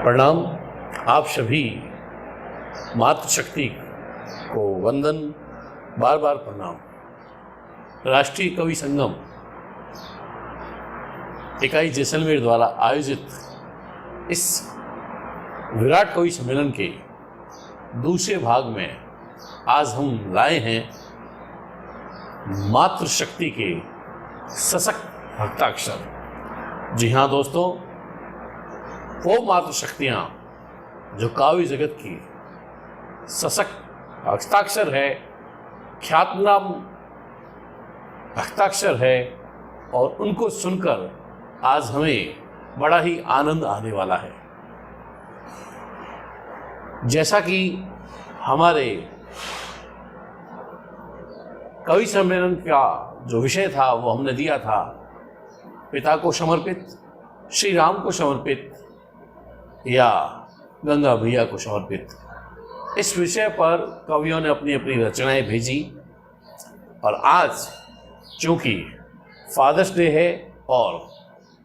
प्रणाम। आप सभी मातृशक्ति को वंदन, बार बार प्रणाम। राष्ट्रीय कवि संगम इकाई जैसलमेर द्वारा आयोजित इस विराट कवि सम्मेलन के दूसरे भाग में आज हम लाए हैं मातृशक्ति के सशक्त हस्ताक्षर। जी हाँ दोस्तों, वो मातृशक्तियाँ जो काव्य जगत की सशक्त हस्ताक्षर है, ख्यातनाम हस्ताक्षर है, और उनको सुनकर आज हमें बड़ा ही आनंद आने वाला है। जैसा कि हमारे कवि सम्मेलन का जो विषय था वो हमने दिया था पिता को समर्पित, श्री राम को समर्पित या गंगा भैया को समर्पित। इस विषय पर कवियों ने अपनी अपनी रचनाएं भेजी और आज चूँकि फादर्स डे है और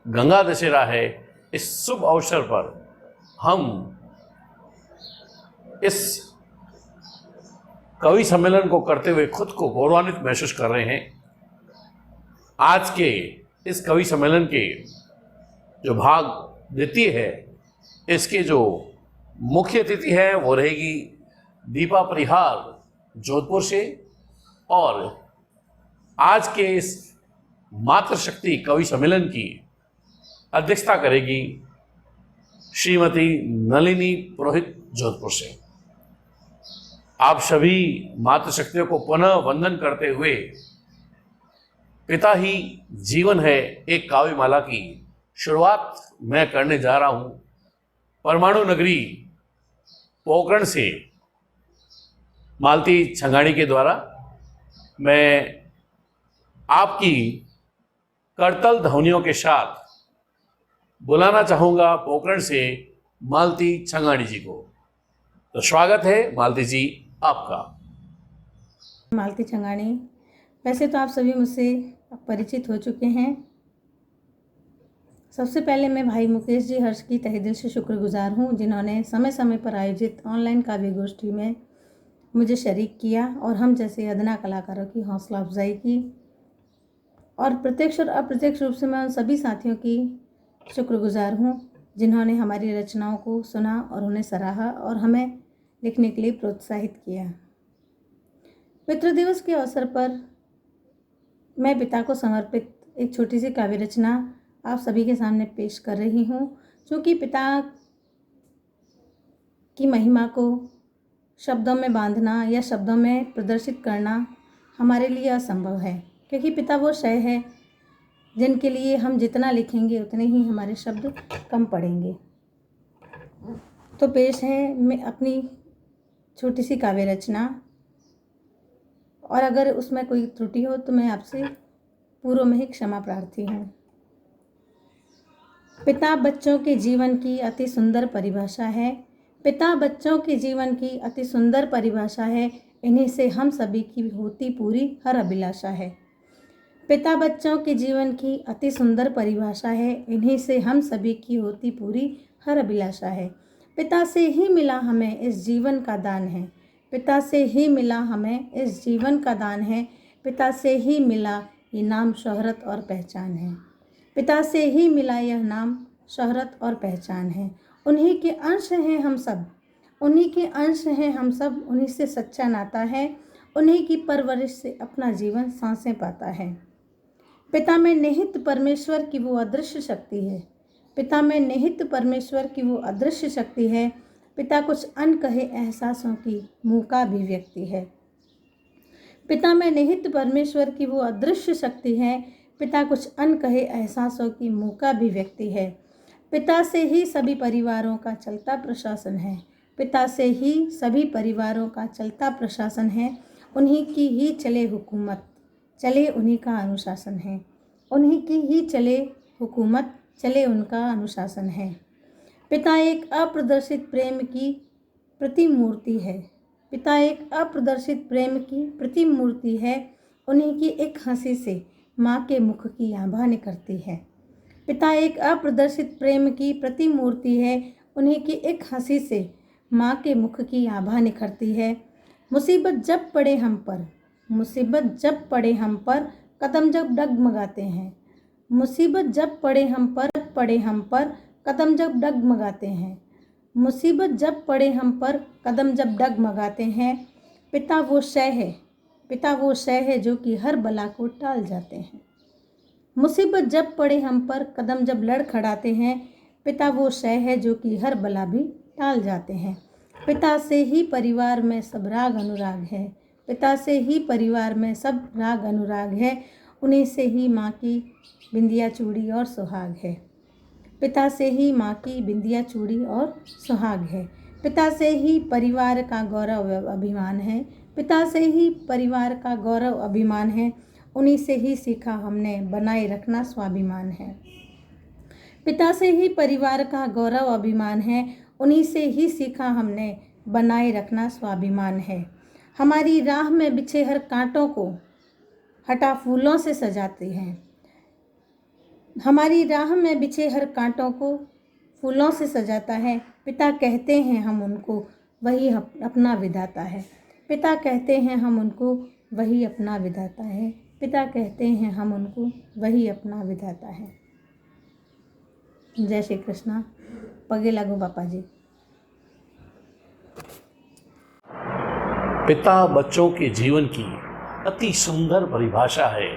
गंगा दशहरा है, इस शुभ अवसर पर हम इस कवि सम्मेलन को करते हुए खुद को गौरवान्वित महसूस कर रहे हैं। आज के इस कवि सम्मेलन के जो भाग द्वितीय है, इसके जो मुख्य अतिथि है वो रहेगी दीपा परिहार जोधपुर से, और आज के इस मातृशक्ति कवि सम्मेलन की अध्यक्षता करेगी श्रीमती नलिनी पुरोहित जोधपुर से। आप सभी मातृशक्तियों को पुनः वंदन करते हुए पिता ही जीवन है एक काव्यमाला की शुरुआत मैं करने जा रहा हूँ। परमाणु नगरी पोखरण से मालती छंगाणी के द्वारा मैं आपकी करतल ध्वनियों के साथ बुलाना चाहूँगा पोखरण से मालती छंगाणी जी को। तो स्वागत है मालती जी आपका। मालती छंगाणी, वैसे तो आप सभी मुझसे परिचित हो चुके हैं। सबसे पहले मैं भाई मुकेश जी हर्ष की तहे दिल से शुक्रगुजार हूँ, जिन्होंने समय समय पर आयोजित ऑनलाइन काव्य गोष्ठी में मुझे शरीक किया और हम जैसे अदना कलाकारों की हौसला अफजाई की। और प्रत्यक्ष और अप्रत्यक्ष रूप से मैं उन सभी साथियों की शुक्रगुजार हूँ जिन्होंने हमारी रचनाओं को सुना और उन्हें सराहा और हमें लिखने के लिए प्रोत्साहित किया। पितृ दिवस के अवसर पर मैं पिता को समर्पित एक छोटी सी काव्य रचना आप सभी के सामने पेश कर रही हूँ, क्योंकि पिता की महिमा को शब्दों में बांधना या शब्दों में प्रदर्शित करना हमारे लिए असंभव है, क्योंकि पिता वो शय है जिनके लिए हम जितना लिखेंगे उतने ही हमारे शब्द कम पड़ेंगे। तो पेश है मैं अपनी छोटी सी काव्य रचना, और अगर उसमें कोई त्रुटि हो तो मैं आपसे पूर्व में ही क्षमा प्रार्थी हूँ। पिता बच्चों के जीवन की अति सुंदर परिभाषा है। पिता बच्चों के जीवन की अति सुंदर परिभाषा है, इन्हीं से हम सभी की होती पूरी हर अभिलाषा है। पिता बच्चों के जीवन की अति सुंदर परिभाषा है, इन्हीं से हम सभी की होती पूरी हर अभिलाषा है। पिता से ही मिला हमें इस जीवन का दान है। पिता से ही मिला हमें इस जीवन का दान है। पिता से ही मिला ये नाम शोहरत और पहचान है। पिता से ही मिला यह नाम शोहरत और पहचान है। उन्हीं के अंश हैं हम सब, उन्हीं के अंश हैं हम सब, उन्हीं से सच्चा नाता है, उन्हीं की परवरिश से अपना जीवन सांसें पाता है। पिता में निहित परमेश्वर की वो अदृश्य शक्ति है। पिता में निहित परमेश्वर की वो अदृश्य शक्ति है। पिता कुछ अनकहे एहसासों की मूका अभिव्यक्ति है। पिता में निहित परमेश्वर की वो अदृश्य शक्ति है। पिता कुछ अनकहे एहसासों की मूका अभिव्यक्ति है। पिता से ही सभी परिवारों का चलता प्रशासन है। पिता से ही सभी परिवारों का चलता प्रशासन है। उन्हीं की ही चले हुकूमत, चले उन्हीं का अनुशासन है। उन्हीं की ही चले हुकूमत, चले उनका अनुशासन है। पिता एक अप्रदर्शित प्रेम की प्रतिमूर्ति है। पिता एक अप्रदर्शित प्रेम की प्रतिमूर्ति है। उन्हीं की एक हंसी से माँ के मुख की आभा निकलती है। पिता एक अप्रदर्शित प्रेम की प्रतिमूर्ति है। उन्हीं की एक हंसी से माँ के मुख की आभा निखरती है। मुसीबत जब पड़े हम पर, मुसीबत जब पड़े हम पर, कदम जब डगमगाते हैं। मुसीबत जब पड़े हम पर, कदम जब डगमगाते हैं। मुसीबत जब पड़े हम पर, कदम जब डगमगाते हैं। पिता वो शय है जो कि हर बला को टाल जाते हैं। मुसीबत जब पड़े हम पर, कदम जब लड़खड़ाते हैं। पिता वो शय है जो कि हर बला भी टाल जाते हैं। पिता से ही परिवार में सब राग अनुराग है। पिता से ही परिवार में सब राग अनुराग है। उन्हीं से ही माँ की बिंदिया चूड़ी और सुहाग है। पिता से ही माँ की बिंदिया चूड़ी और सुहाग है। पिता से ही परिवार का गौरव अभिमान है। पिता से ही परिवार का गौरव अभिमान है। उन्हीं से ही सीखा हमने बनाए रखना स्वाभिमान है। पिता से ही परिवार का गौरव अभिमान है। उन्हीं से ही सीखा हमने बनाए रखना स्वाभिमान है। हमारी राह में बिछे हर कांटों को हटा फूलों से सजाते हैं। हमारी राह में बिछे हर कांटों को फूलों से सजाता है। पिता कहते हैं हम उनको, वही अपना विधाता है। पिता कहते हैं हम उनको, वही अपना विधाता है। पिता कहते हैं हम उनको, वही अपना विधाता है। जय श्री कृष्णा। पगे लागो बापा जी। पिता बच्चों के जीवन की अति सुंदर परिभाषा है।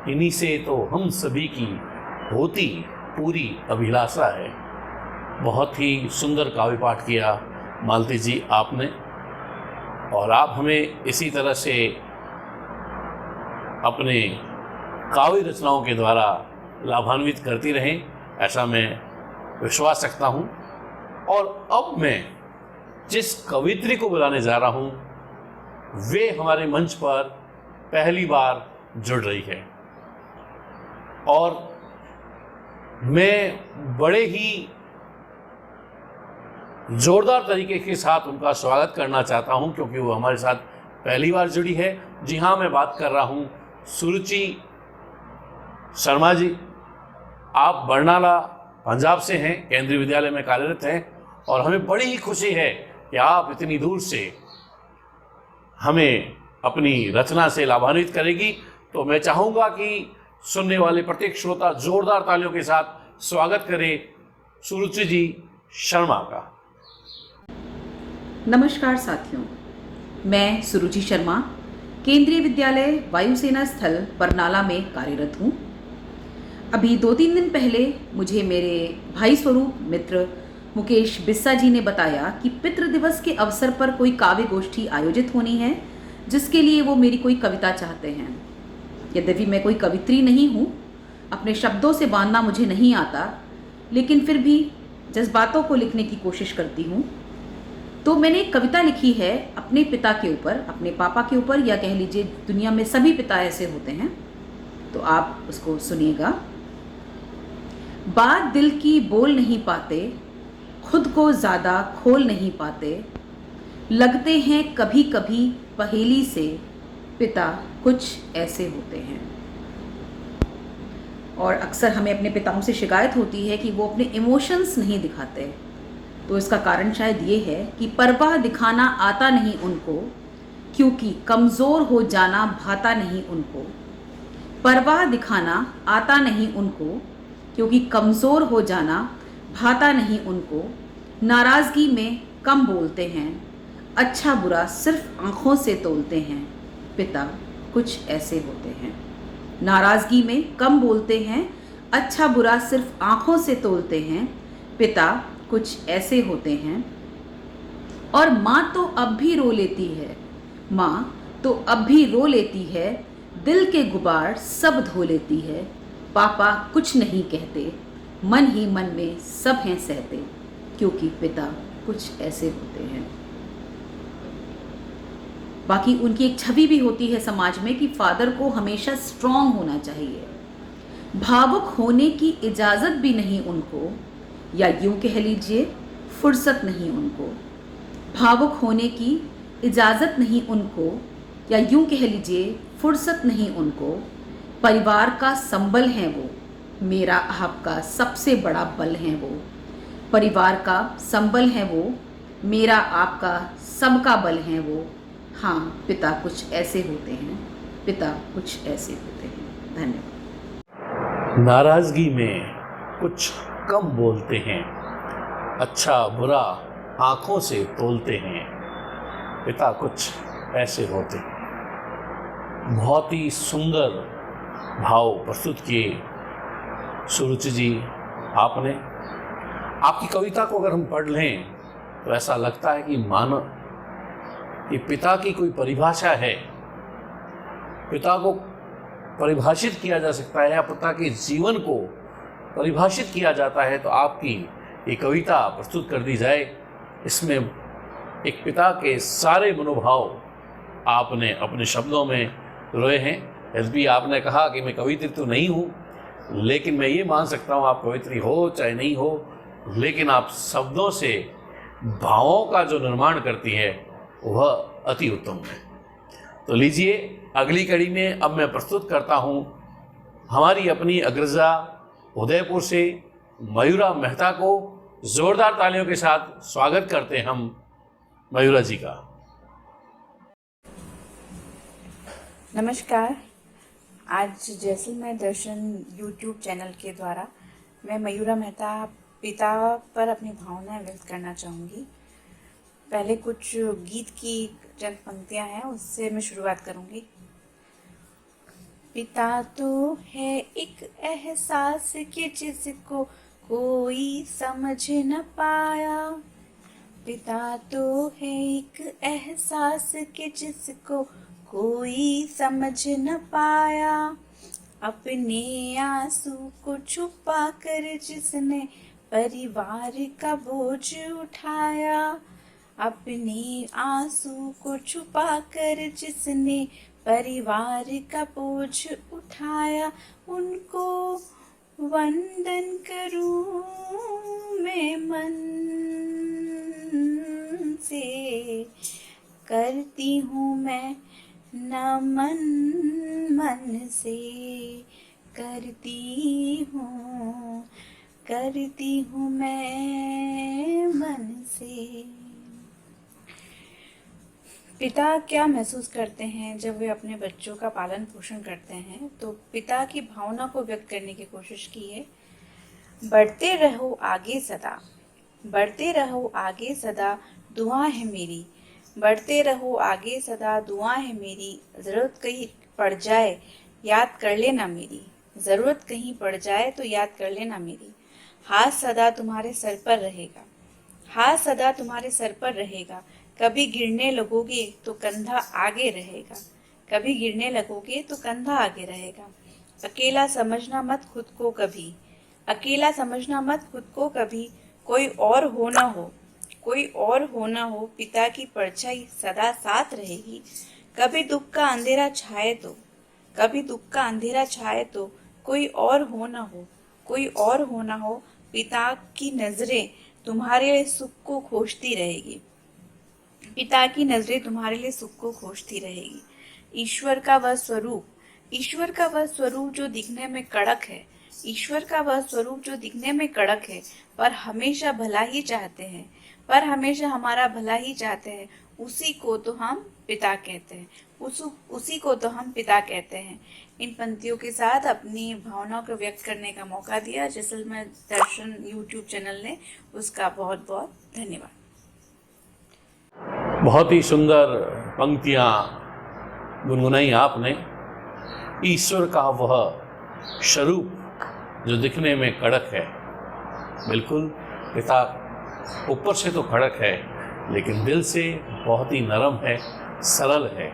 इन्हीं से तो हम सभी की होती पूरी अभिलाषा है। बहुत ही सुंदर काव्य पाठ किया मालती जी आपने, और आप हमें इसी तरह से अपने काव्य रचनाओं के द्वारा लाभान्वित करती रहें, ऐसा मैं विश्वास रखता हूँ। और अब मैं जिस कवित्री को बुलाने जा रहा हूँ वे हमारे मंच पर पहली बार जुड़ रही है, और मैं बड़े ही जोरदार तरीके के साथ उनका स्वागत करना चाहता हूं, क्योंकि वो हमारे साथ पहली बार जुड़ी है। जी हाँ, मैं बात कर रहा हूं सुरुचि शर्मा जी। आप बरनाला पंजाब से हैं, केंद्रीय विद्यालय में कार्यरत हैं, और हमें बड़ी ही खुशी है कि आप इतनी दूर से हमें अपनी रचना से लाभान्वित करेगी। तो मैं चाहूँगा कि सुनने वाले प्रत्येक श्रोता जोरदार तालियों के साथ स्वागत करें सुरुचि जी शर्मा का। नमस्कार साथियों, मैं सुरुचि शर्मा केंद्रीय विद्यालय वायुसेना स्थल बरनाला में कार्यरत हूँ। अभी 2-3 दिन पहले मुझे मेरे भाई स्वरूप मित्र मुकेश बिस्सा जी ने बताया कि पितृ दिवस के अवसर पर कोई काव्य गोष्ठी आयोजित होनी है, जिसके लिए वो मेरी कोई कविता चाहते हैं। यद्यपि मैं कोई कवित्री नहीं हूँ, अपने शब्दों से बांधना मुझे नहीं आता, लेकिन फिर भी जज्बातों को लिखने की कोशिश करती हूँ। तो मैंने एक कविता लिखी है अपने पिता के ऊपर, अपने पापा के ऊपर, या कह लीजिए दुनिया में सभी पिता ऐसे होते हैं, तो आप उसको सुनिएगा। बात दिल की बोल नहीं पाते, खुद को ज़्यादा खोल नहीं पाते, लगते हैं कभी कभी पहेली से, पिता कुछ ऐसे होते हैं। और अक्सर हमें अपने पिताओं से शिकायत होती है कि वो अपने इमोशंस नहीं दिखाते। तो इसका कारण शायद ये है कि परवाह दिखाना आता नहीं उनको, क्योंकि कमज़ोर हो जाना भाता नहीं उनको। परवाह दिखाना आता नहीं उनको, क्योंकि कमज़ोर हो जाना भाता नहीं उनको। नाराज़गी में कम बोलते हैं, अच्छा बुरा सिर्फ आँखों से तोलते हैं, पिता कुछ ऐसे होते हैं। नाराज़गी में कम बोलते हैं, अच्छा बुरा सिर्फ आँखों से तोलते हैं, पिता कुछ ऐसे होते हैं। और माँ तो अब भी रो लेती है, माँ तो अब भी रो लेती है, दिल के गुबार सब धो लेती है। पापा कुछ नहीं कहते, मन ही मन में सब हैं सहते, क्योंकि पिता कुछ ऐसे होते हैं। बाकी उनकी एक छवि भी होती है समाज में कि फादर को हमेशा स्ट्रॉन्ग होना चाहिए, भावुक होने की इजाज़त भी नहीं उनको, या यूं कह लीजिए फुर्सत नहीं उनको। भावुक होने की इजाज़त नहीं उनको, या यूं कह लीजिए फुर्सत नहीं उनको। परिवार का संबल हैं वो, मेरा आपका सबसे बड़ा बल हैं वो। परिवार का संबल है वो, मेरा आपका सबका बल है वो। हाँ, पिता कुछ ऐसे होते हैं, पिता कुछ ऐसे होते हैं। धन्यवाद। नाराज़गी में कुछ कम बोलते हैं, अच्छा बुरा आँखों से तोलते हैं, पिता कुछ ऐसे होते हैं। बहुत ही सुंदर भाव प्रस्तुत किए सुरुचि जी आपने। आपकी कविता को अगर हम पढ़ लें तो ऐसा लगता है कि मानो कि पिता की कोई परिभाषा है, पिता को परिभाषित किया जा सकता है या पिता के जीवन को परिभाषित किया जाता है तो आपकी ये कविता प्रस्तुत कर दी जाए। इसमें एक पिता के सारे मनोभाव आपने अपने शब्दों में रोए हैं। यद्यपि आपने कहा कि मैं कवित्री तो नहीं हूँ, लेकिन मैं ये मान सकता हूँ आप कवित्री हो चाहे नहीं हो, लेकिन आप शब्दों से भावों का जो निर्माण करती है वह अति उत्तम है। तो लीजिए अगली कड़ी में अब मैं प्रस्तुत करता हूँ हमारी अपनी अग्रजा उदयपुर से मयूरा मेहता को। जोरदार तालियों के साथ स्वागत करते हैं हम मयूरा जी का। नमस्कार। आज जैसलमेर दर्शन यूट्यूब चैनल के द्वारा मैं मयूरा मेहता पिता पर अपनी भावनाएं व्यक्त करना चाहूँगी। पहले कुछ गीत की चंद पंक्तियां हैं, उससे मैं शुरुआत करूँगी। पिता तो है एक एहसास कि जिसको कोई समझ न पाया, पिता तो है एक एहसास कि जिसको कोई समझ न पाया, अपने आंसू को छुपा कर जिसने परिवार का बोझ उठाया, अपने आंसू को छुपा कर जिसने परिवार का बोझ उठाया, उनको वंदन करूं मैं मन से, करती हूँ मैं नमन मन से, करती हूँ मैं मन से। पिता क्या महसूस करते हैं जब वे अपने बच्चों का पालन पोषण करते हैं, तो पिता की भावना को व्यक्त करने की कोशिश की है। बढ़ते रहो आगे सदा, बढ़ते रहो आगे सदा, दुआ है मेरी, बढ़ते रहो आगे सदा, दुआ है मेरी, ज़रूरत कहीं पड़ जाए याद कर लेना मेरी, ज़रूरत कहीं पड़ जाए तो याद कर लेना मेरी, हाथ सदा तुम्हारे सर पर रहेगा, हाथ सदा तुम्हारे सर पर रहेगा, कभी गिरने लगोगे तो कंधा आगे रहेगा, कभी गिरने लगोगे तो कंधा आगे रहेगा, अकेला समझना मत खुद को कभी, अकेला समझना मत खुद को कभी, कोई और हो ना हो, कोई और हो ना हो, पिता की परछाई सदा साथ रहेगी, कभी दुख का अंधेरा छाए तो, कभी दुख का अंधेरा छाए तो, कोई और हो ना हो, कोई और हो ना हो, पिता की नजरें तुम्हारे लिए सुख को खोजती रहेगी, पिता की नजरें तुम्हारे लिए सुख को खोजती रहेगी। ईश्वर का वह स्वरूप, ईश्वर का वह स्वरूप जो दिखने में कड़क है, ईश्वर का वह स्वरूप जो दिखने में कड़क है, पर हमेशा भला ही चाहते हैं, पर हमेशा हमारा भला ही चाहते हैं, उसी को तो हम पिता कहते हैं, उसी को तो हम पिता कहते हैं। इन पंक्तियों के साथ अपनी भावनाओं को व्यक्त करने का मौका दिया जैसलमेर दर्शन यूट्यूब चैनल ने, उसका बहुत बहुत धन्यवाद। बहुत ही सुंदर पंक्तियाँ गुनगुनाई आपने। ईश्वर का वह स्वरूप जो दिखने में कड़क है, बिल्कुल पिता ऊपर से तो कड़क है लेकिन दिल से बहुत ही नरम है, सरल है,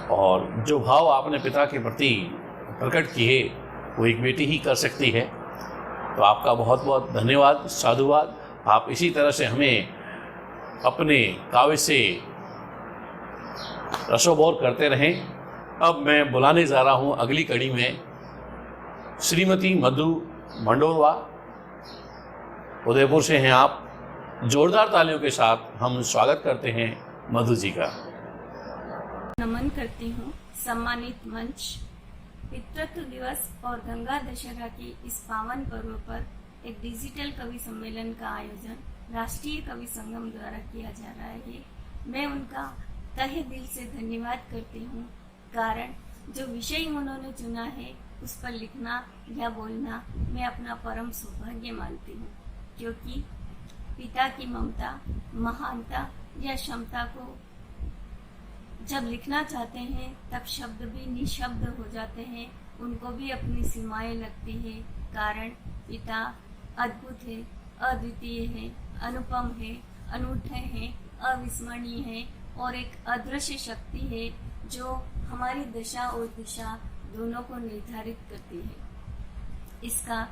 और जो भाव आपने पिता के प्रति प्रकट किए वो एक बेटी ही कर सकती है। तो आपका बहुत बहुत धन्यवाद, साधुवाद। आप इसी तरह से हमें अपने काव्य से रसोबोर करते रहें। अब मैं बुलाने जा रहा हूँ अगली कड़ी में श्रीमती मधु मंडोरवा, उदयपुर से हैं आप। जोरदार तालियों के साथ हम स्वागत करते हैं मधु जी का। नमन करती हूँ सम्मानित मंच। पितृत्व दिवस और गंगा दशहरा की इस पावन पर्व पर एक डिजिटल कवि सम्मेलन का आयोजन राष्ट्रीय कवि संगम द्वारा किया जा रहा है। मैं उनका तहे दिल से धन्यवाद करती हूँ, कारण जो विषय उन्होंने चुना है उस पर लिखना या बोलना मैं अपना परम सौभाग्य मानती हूँ, क्योंकि पिता की ममता, महानता या क्षमता को जब लिखना चाहते हैं तब शब्द भी निशब्द हो जाते हैं, उनको भी अपनी सीमाएं लगती है, कारण पिता अद्भुत है, अद्वितीय है, अनुपम है, अनूठे हैं, अविस्मरणीय है और एक अदृश्य शक्ति है जो हमारी दशा और दिशा दोनों को निर्धारित करती है। इसका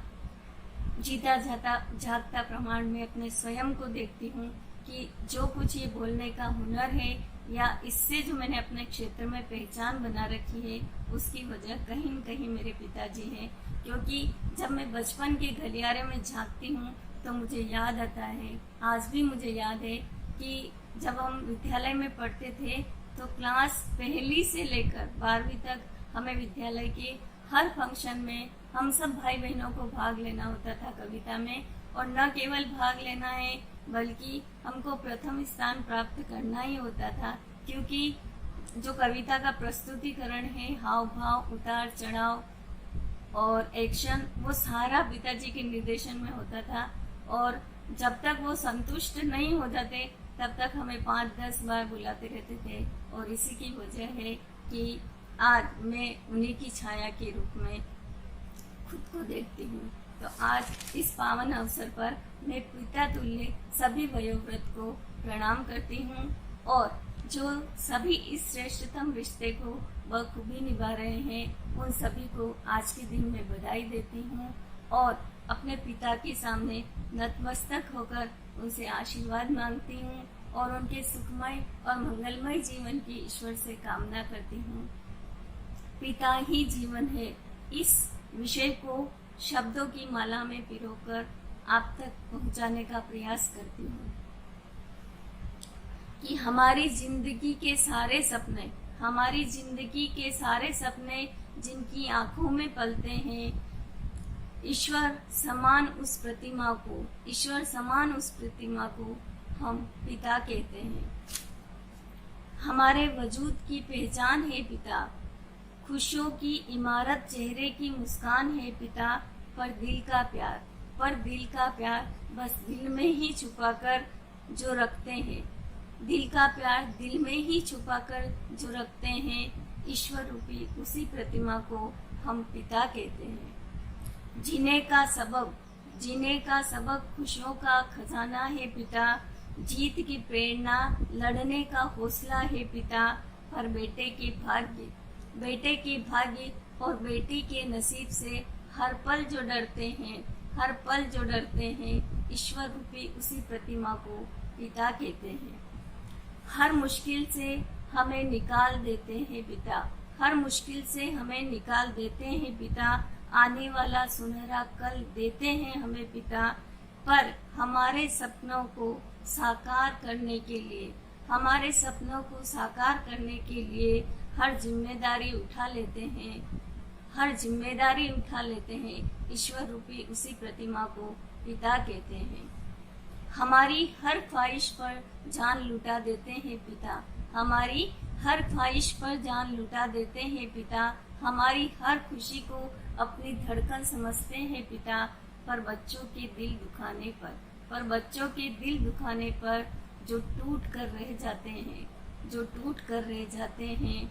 जीता जागता प्रमाण में अपने स्वयं को देखती हूँ कि जो कुछ ये बोलने का हुनर है या इससे जो मैंने अपने क्षेत्र में पहचान बना रखी है उसकी वजह कहीं न कहीं मेरे पिताजी हैं, क्योंकि जब मैं बचपन के गलियारे में झांकती हूँ तो मुझे याद आता है, आज भी मुझे याद है कि जब हम विद्यालय में पढ़ते थे तो क्लास पहली से लेकर 12वीं तक हमें विद्यालय के हर फंक्शन में हम सब भाई बहनों को भाग लेना होता था कविता में, और न केवल भाग लेना है बल्कि हमको प्रथम स्थान प्राप्त करना ही होता था, क्योंकि जो कविता का प्रस्तुतिकरण है, हाव भाव, उतार चढ़ाव और एक्शन, वो सारा पिताजी के निर्देशन में होता था। और जब तक वो संतुष्ट नहीं हो जाते तब तक हमें 5-10 बार बुलाते रहते थे, और इसी की वजह है कि आज मैं उन्हीं की छाया के रूप में खुद को देखती हूँ। तो आज इस पावन अवसर पर मैं पिता तुल्य सभी वयोवृद्ध को प्रणाम करती हूँ, और जो सभी इस श्रेष्ठतम रिश्ते को बखूबी निभा रहे हैं उन सभी को आज के दिन में बधाई देती हूँ, और अपने पिता के सामने नतमस्तक होकर उनसे आशीर्वाद मांगती हूँ और उनके सुखमय और मंगलमय जीवन की ईश्वर से कामना करती हूँ। पिता ही जीवन है, इस विषय को शब्दों की माला में पिरोकर आप तक पहुंचाने का प्रयास करती हूँ कि हमारी जिंदगी के सारे सपने जिनकी आंखों में पलते हैं, ईश्वर समान उस प्रतिमा को हम पिता कहते हैं। हमारे वजूद की पहचान है पिता, खुशियों की इमारत, चेहरे की मुस्कान है पिता, पर दिल का प्यार बस दिल में ही छुपाकर जो रखते हैं, दिल का प्यार दिल में ही छुपाकर जो रखते हैं, ईश्वर रूपी उसी प्रतिमा को हम पिता कहते हैं। जीने का सबक खुशियों का खजाना है पिता, जीत की प्रेरणा, लड़ने का हौसला है पिता, पर बेटे के भाग्य और बेटी के नसीब से हर पल जो डरते हैं, ईश्वर रूपी उसी प्रतिमा को पिता कहते हैं। हर मुश्किल से हमें निकाल देते हैं पिता, आने वाला सुनहरा कल देते हैं हमें पिता, पर हमारे सपनों को साकार करने के लिए हर जिम्मेदारी उठा लेते हैं, ईश्वर रूपी उसी प्रतिमा को पिता कहते हैं। हमारी हर ख्वाहिश पर जान लुटा देते हैं पिता, हमारी हर खुशी को अपनी धड़कन समझते हैं पिता, पर बच्चों के दिल दुखाने पर जो टूट कर रह जाते हैं,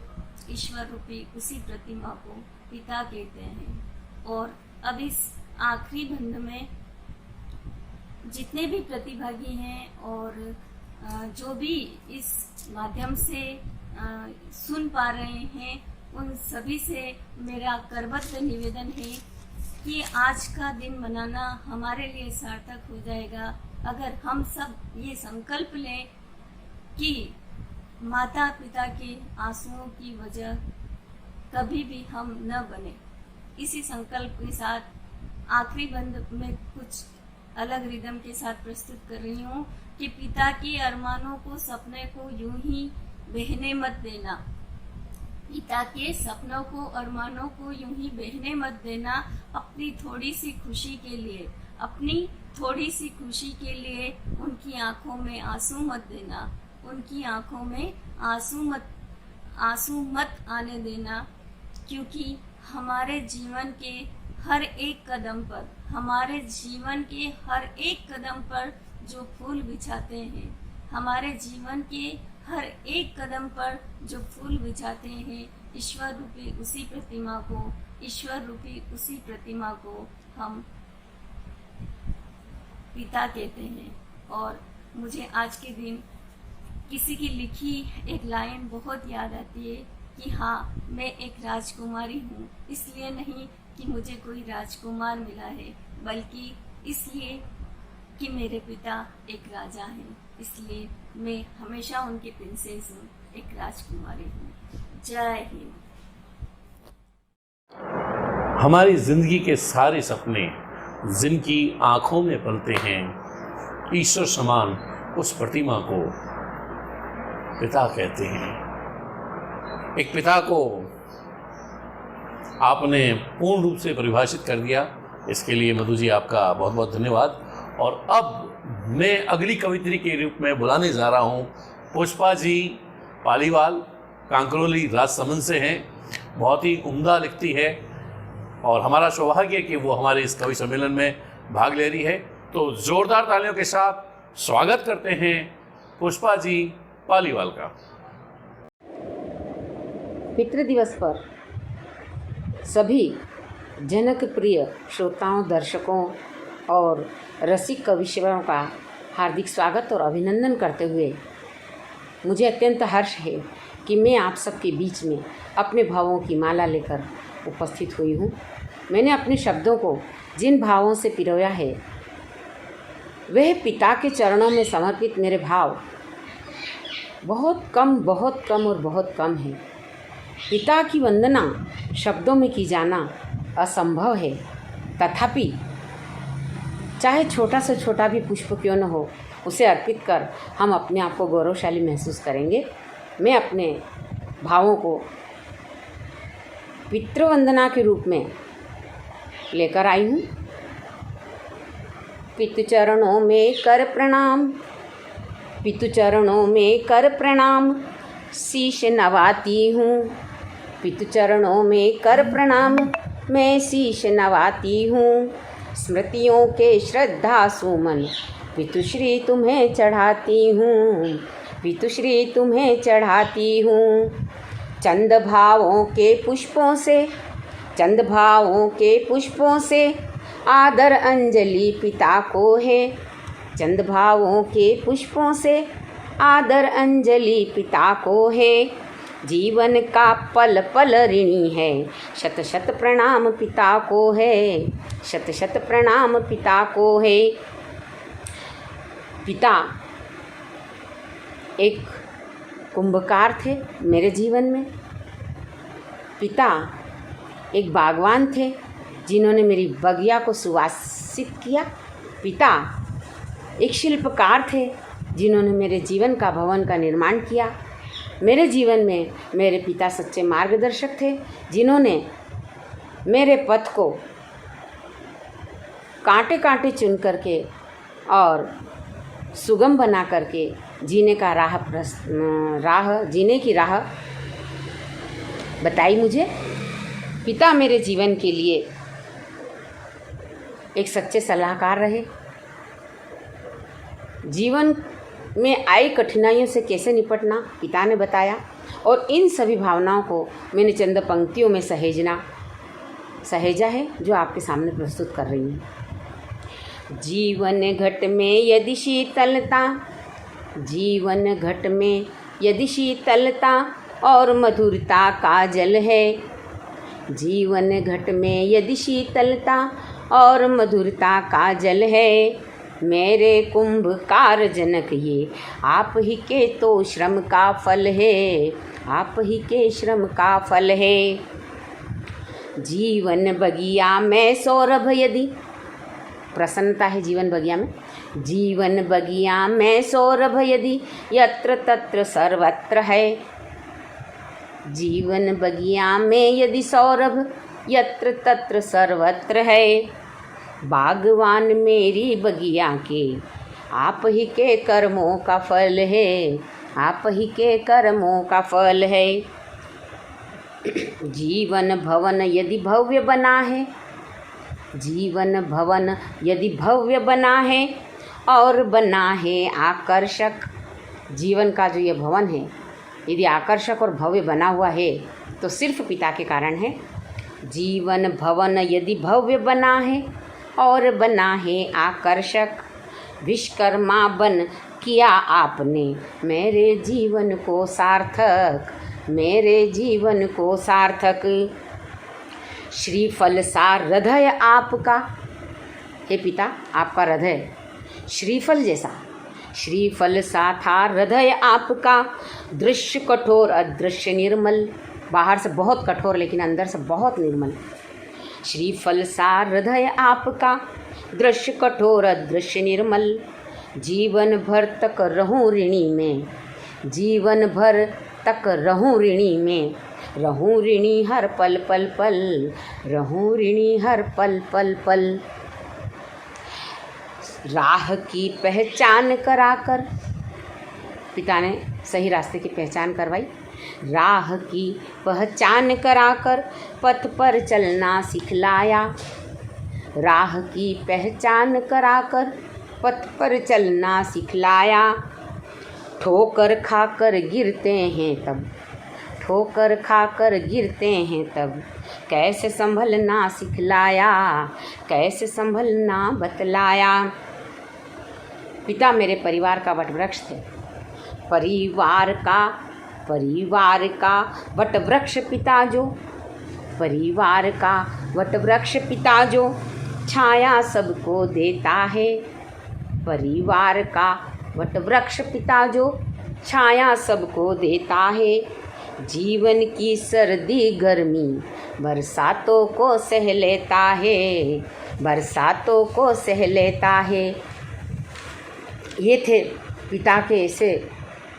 ईश्वर रूपी उसी प्रतिमा को पिता कहते हैं। और अब इस आखिरी बंद में जितने भी प्रतिभागी हैं और जो भी इस माध्यम से सुन पा रहे हैं, उन सभी से मेरा करबद्ध निवेदन है कि आज का दिन मनाना हमारे लिए सार्थक हो जाएगा अगर हम सब ये संकल्प लें कि माता पिता के आंसुओं की वजह कभी भी हम न बने। इसी संकल्प के साथ आखिरी बंद में कुछ अलग रिदम के साथ प्रस्तुत कर रही हूँ कि पिता के अरमानों को, सपने को यूं ही बहने मत देना, पिता के अपनों को, अरमानों को यूं ही बहने मत देना, अपनी थोड़ी सी खुशी के लिए, अपनी थोड़ी सी खुशी के लिए उनकी आंखों में आंसू मत देना, उनकी आंखों में आंसू मत आने देना, क्योंकि हमारे जीवन के हर एक कदम पर, हमारे जीवन के हर एक कदम पर जो फूल बिछाते हैं, हमारे जीवन के हर एक कदम पर जो फूल बिछाते हैं, ईश्वर रूपी उसी प्रतिमा को हम पिता कहते हैं। और मुझे आज के दिन किसी की लिखी एक लाइन बहुत याद आती है कि हाँ, मैं एक राजकुमारी हूँ, इसलिए नहीं कि मुझे कोई राजकुमार मिला है, बल्कि इसलिए कि मेरे पिता एक राजा हैं, इसलिए मैं हमेशा उनकी प्रिंसेस हूँ, एक राजकुमारी हूँ। जय हिंद। हमारी जिंदगी के सारे सपने जिनकी आंखों में पलते हैं, ईश्वर समान उस प्रतिमा को पिता कहते हैं। एक पिता को आपने पूर्ण रूप से परिभाषित कर दिया, इसके लिए मधु जी आपका बहुत बहुत धन्यवाद। और अब मैं अगली कवित्री के रूप में बुलाने जा रहा हूँ पुष्पा जी पालीवाल, कांकरोली राजसमंद से हैं। बहुत ही उम्दा लिखती है और हमारा सौभाग्य है कि वो हमारे इस कवि सम्मेलन में भाग ले रही है। तो जोरदार तालियों के साथ स्वागत करते हैं पुष्पा जी पालीवाल का। पितृ दिवस पर सभी जनक प्रिय श्रोताओं, दर्शकों और रसिक कविश्वरों का हार्दिक स्वागत और अभिनंदन करते हुए मुझे अत्यंत हर्ष है कि मैं आप सबके बीच में अपने भावों की माला लेकर उपस्थित हुई हूँ। मैंने अपने शब्दों को जिन भावों से पिरोया है वह पिता के चरणों में समर्पित मेरे भाव बहुत कम और बहुत कम है। पिता की वंदना शब्दों में की जाना असंभव है, तथापि चाहे छोटा से छोटा भी पुष्प क्यों न हो, उसे अर्पित कर हम अपने आप को गौरवशाली महसूस करेंगे। मैं अपने भावों को पितृवंदना के रूप में लेकर आई हूँ। पितृ चरणों में कर प्रणाम, पितृ चरणों में कर प्रणाम, शीश नवाती हूँ। पितृ चरणों में कर प्रणाम, मैं शीश नवाती हूँ। स्मृतियों के श्रद्धा सुमन पितुश्री तुम्हें चढ़ाती हूँ, पितुश्री तुम्हें चढ़ाती हूँ। चंद भावों के पुष्पों से आदर अंजलि पिता को है। चंद भावों के पुष्पों से आदर अंजलि पिता को है। जीवन का पल पल ऋणी है, शत शत प्रणाम पिता को है, शत शत प्रणाम पिता को है। पिता एक कुंभकार थे मेरे जीवन में। पिता एक बागवान थे जिन्होंने मेरी बगिया को सुवासित किया। पिता एक शिल्पकार थे जिन्होंने मेरे जीवन का भवन का निर्माण किया। मेरे जीवन में मेरे पिता सच्चे मार्गदर्शक थे जिन्होंने मेरे पथ को कांटे कांटे चुन करके और सुगम बना करके जीने की राह बताई मुझे। पिता मेरे जीवन के लिए एक सच्चे सलाहकार रहे। जीवन में आई कठिनाइयों से कैसे निपटना पिता ने बताया, और इन सभी भावनाओं को मैंने चंद पंक्तियों में सहेजा है जो आपके सामने प्रस्तुत कर रही हूँ। जीवन घट में यदि शीतलता और मधुरता का जल है। जीवन घट में यदि शीतलता और मधुरता का जल है। मेरे कुंभकार जनक ये आप ही के तो श्रम का फल है, आप ही के श्रम का फल है। जीवन बगिया में सौरभ यदि प्रसन्नता है जीवन बगिया में। जीवन बगिया में सौरभ यदि यत्र तत्र सर्वत्र है। जीवन बगिया में यदि सौरभ यत्र तत्र सर्वत्र है। बागवान मेरी बगिया के आप ही के कर्मों का फल है, आप ही के कर्मों का फल है। जीवन भवन यदि भव्य बना है, जीवन भवन यदि भव्य बना है और बना है आकर्षक, जीवन का जो ये भवन है यदि आकर्षक और भव्य बना हुआ है तो सिर्फ पिता के कारण है। जीवन भवन यदि भव्य बना है और बना है आकर्षक, विश्वकर्मा बन किया आपने मेरे जीवन को सार्थक, मेरे जीवन को सार्थक। श्रीफल सा हृदय आपका, हे पिता आपका हृदय श्रीफल जैसा, श्रीफल सा था हृदय आपका, दृश्य कठोर अदृश्य निर्मल, बाहर से बहुत कठोर लेकिन अंदर से बहुत निर्मल। श्रीफल सा हृदय आपका, दृश्य कठोर अदृश्य निर्मल, जीवन भर तक रहूं ऋणी में, जीवन भर तक रहूं ऋणी में, रहूं ऋणी हर पल पल पल, रहूं ऋणी हर पल पल पल। राह की पहचान कराकर, पिता ने सही रास्ते की पहचान करवाई, राह की पहचान कराकर पथ पर चलना सिखलाया, राह की पहचान कराकर पथ पर चलना सिखलाया। ठोकर खाकर गिरते हैं तब, ठोकर खाकर गिरते हैं तब, कैसे संभलना सिखलाया, कैसे संभलना बतलाया। पिता मेरे परिवार का वटवृक्ष थे, परिवार का वटवृक्ष पिता जो, परिवार का वटवृक्ष पिता जो छाया सबको देता है, परिवार का वटवृक्ष पिता जो छाया सबको देता है। जीवन की सर्दी गर्मी बरसातों को सह लेता है, बरसातों को सह लेता है। ये थे पिता के ऐसे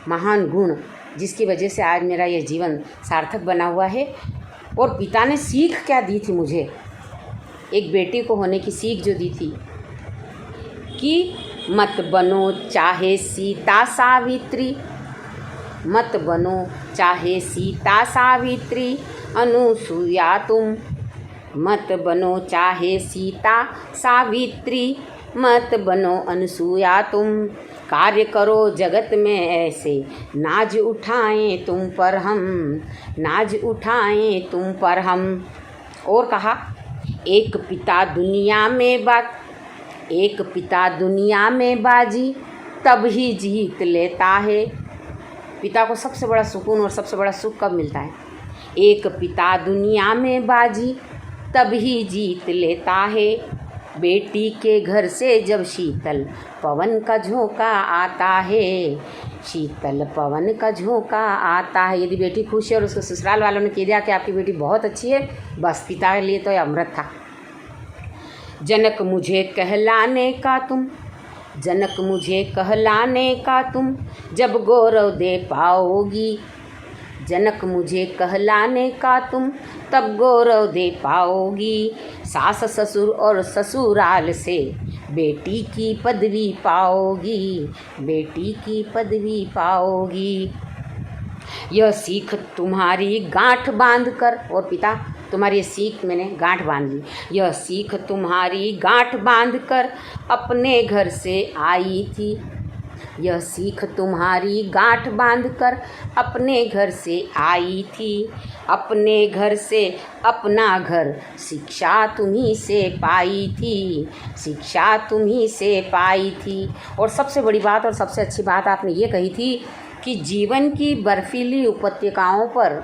महान गुण जिसकी वजह से आज मेरा ये जीवन सार्थक बना हुआ है। और पिता ने सीख क्या दी थी मुझे, एक बेटी को होने की सीख जो दी थी कि मत बनो चाहे सीता सावित्री, मत बनो चाहे सीता सावित्री अनुसुया तुम, मत बनो चाहे सीता सावित्री, मत बनो अनुसुया तुम। कार्य करो जगत में ऐसे नाज उठाएं तुम पर हम, नाज उठाएं तुम पर हम। और कहा एक पिता दुनिया में एक पिता दुनिया में बाजी तब ही जीत लेता है। पिता को सबसे बड़ा सुकून और सबसे बड़ा सुख कब मिलता है? एक पिता दुनिया में बाजी तब ही जीत लेता है। बेटी के घर से जब शीतल पवन का झोंका आता है, शीतल पवन का झोंका आता है। यदि बेटी खुश है और उसको ससुराल वालों ने कह दिया कि आपकी बेटी बहुत अच्छी है, बस पिता के लिए तो ये अमृत था। जनक मुझे कहलाने का तुम, जनक मुझे कहलाने का तुम जब गौरव दे पाओगी, जनक मुझे कहलाने का तुम तब गौरव दे पाओगी। सास ससुर और ससुराल से बेटी की पदवी पाओगी, बेटी की पदवी पाओगी। यह सीख तुम्हारी गांठ बांध कर, और पिता तुम्हारी ये सीख मैंने गांठ बांध ली, यह सीख तुम्हारी गांठ बांध कर अपने घर से आई थी, यह सीख तुम्हारी गांठ बांधकर अपने घर से आई थी। अपने घर से अपना घर शिक्षा तुम्ही से पाई थी, शिक्षा तुम्ही से पाई थी। और सबसे बड़ी बात और सबसे अच्छी बात आपने ये कही थी कि जीवन की बर्फीली उपत्यकाओं पर,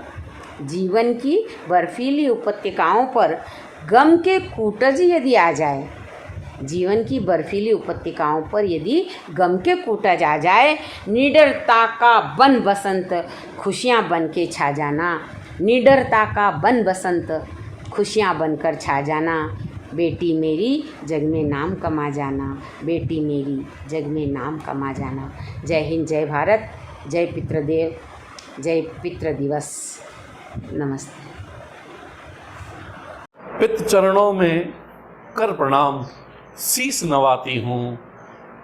जीवन की बर्फीली उपत्यकाओं पर गम के कूटज यदि आ जाए, जीवन की बर्फीली उपत्यकाओं पर यदि गम के कूटज आ जाए, निडरता का बन बसंत खुशियाँ बन के छा जाना, निडरता का बन बसंत खुशियाँ बनकर छा जाना। बेटी मेरी जग में नाम कमा जाना, बेटी मेरी जग में नाम कमा जाना। जय हिंद, जय भारत, जय पितृदेव, जय पितृ दिवस। नमस्ते। पितृ चरणों में कर प्रणाम, शीस नवाती हूँ,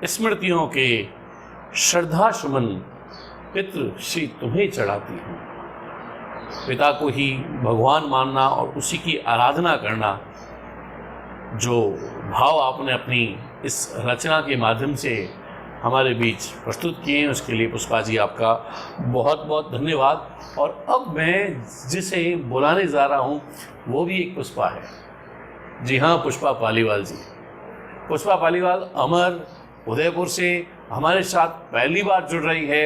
स्मृतियों के श्रद्धा सुमन पितृ श्री तुम्हें चढ़ाती हूँ। पिता को ही भगवान मानना और उसी की आराधना करना, जो भाव आपने अपनी इस रचना के माध्यम से हमारे बीच प्रस्तुत किए हैं, उसके लिए पुष्पा जी आपका बहुत बहुत धन्यवाद। और अब मैं जिसे बुलाने जा रहा हूँ वो भी एक पुष्पा है। जी हाँ, पुष्पा पालीवाल जी। पुष्पा पालीवाल अमर उदयपुर से हमारे साथ पहली बार जुड़ रही है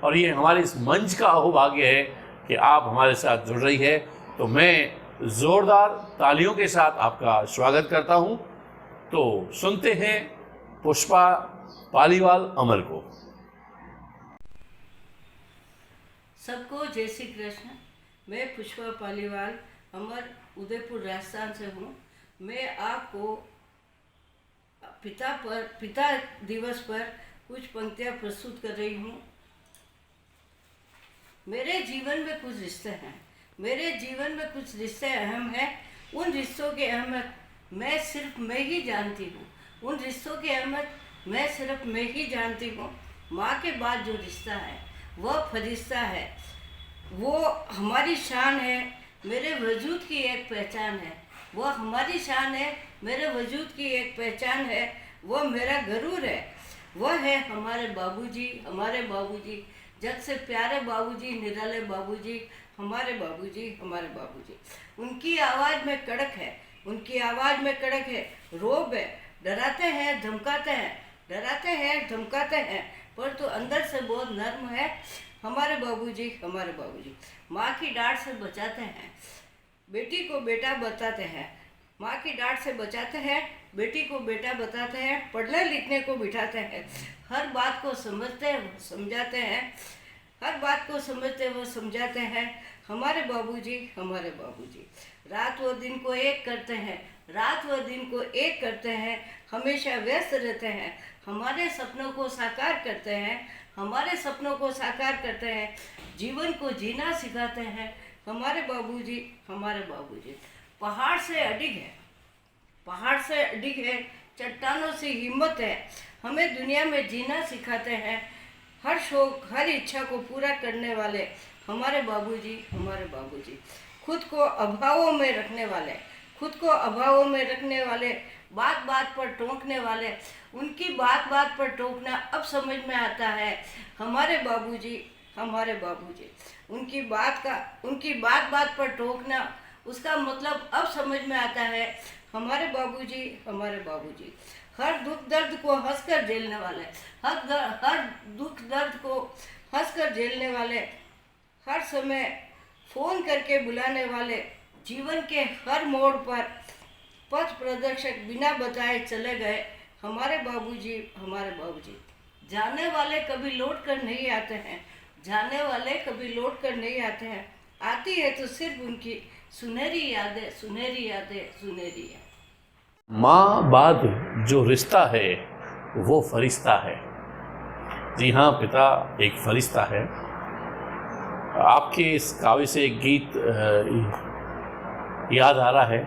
और ये हमारे इस मंच का अहोभाग्य है कि आप हमारे साथ जुड़ रही है। तो मैं ज़ोरदार तालियों के साथ आपका स्वागत करता हूँ। तो सुनते हैं पुष्पा पालीवाल अमर को। सबको जय श्री कृष्ण। मैं पुष्पा पालीवाल अमर उदयपुर राजस्थान से हूँ। मैं आपको पिता दिवस पर कुछ पंक्तियाँ प्रस्तुत कर रही हूँ। मेरे जीवन में कुछ रिश्ते हैं, मेरे जीवन में कुछ रिश्ते अहम हैं। उन रिश्तों की अहमियत मैं सिर्फ मैं ही जानती हूँ। उन रिश्तों की अहमियत मैं सिर्फ मैं ही जानती हूँ। माँ के बाद जो रिश्ता है वह फरिश्ता है, वो हमारी शान है, मेरे वजूद की एक पहचान है। वह हमारी शान है, मेरे वजूद की एक पहचान है, वह मेरा गरूर है। वह है हमारे बाबूजी, हमारे बाबूजी, जग से प्यारे बाबूजी, निराले बाबूजी, हमारे बाबूजी, हमारे बाबूजी। उनकी आवाज़ में कड़क है, उनकी आवाज़ में कड़क है, रोब है, डराते हैं धमकाते हैं, डराते हैं धमकाते हैं, पर तो अंदर से बहुत नर्म है। हमारे बाबूजी, हमारे बाबूजी माँ की डांट से बचाते हैं, बेटी को बेटा बताते हैं। माँ की डांट से बचाते हैं, बेटी को बेटा बताते हैं, पढ़ने लिखने को बिठाते हैं, हर बात को समझते हैं, समझाते हैं, हर बात को समझते वो समझाते हैं। हमारे बाबूजी, हमारे बाबूजी रात व दिन को एक करते हैं, रात व दिन को एक करते हैं, हमेशा व्यस्त रहते हैं, हमारे सपनों को साकार करते हैं, हमारे सपनों को साकार करते हैं, जीवन को जीना सिखाते हैं। हमारे बाबूजी, हमारे बाबूजी पहाड़ से अडिग है, पहाड़ से अडिग है, चट्टानों से हिम्मत है, हमें दुनिया में जीना सिखाते हैं, हर शौक हर इच्छा को पूरा करने वाले। हमारे बाबूजी, हमारे बाबूजी खुद को अभावों में रखने वाले, खुद को अभावों में रखने वाले, बात बात पर टोकने वाले। उनकी बात बात पर टोकना अब समझ में आता है। हमारे बाबूजी, हमारे बाबूजी उनकी बात बात पर टोकना, उसका मतलब अब समझ में आता है। हमारे बाबूजी, हमारे बाबूजी हर दुख दर्द को हंसकर झेलने वाले, हर दुख दर्द को हंसकर झेलने वाले, हर समय फ़ोन करके बुलाने वाले, जीवन के हर मोड़ पर पथ प्रदर्शक बिना बताए चले गए। हमारे बाबूजी, हमारे बाबूजी जाने वाले कभी लौट कर नहीं आते हैं, जाने वाले कभी लौट कर नहीं आते हैं, आती है तो सिर्फ उनकी सुनहरी यादें, सुनहरी यादें, सुनहरी यादें। माँ बाद जो रिश्ता है वो फरिश्ता है। जी हाँ, पिता एक फरिश्ता है। आपके इस काव्य से एक गीत याद आ रहा है।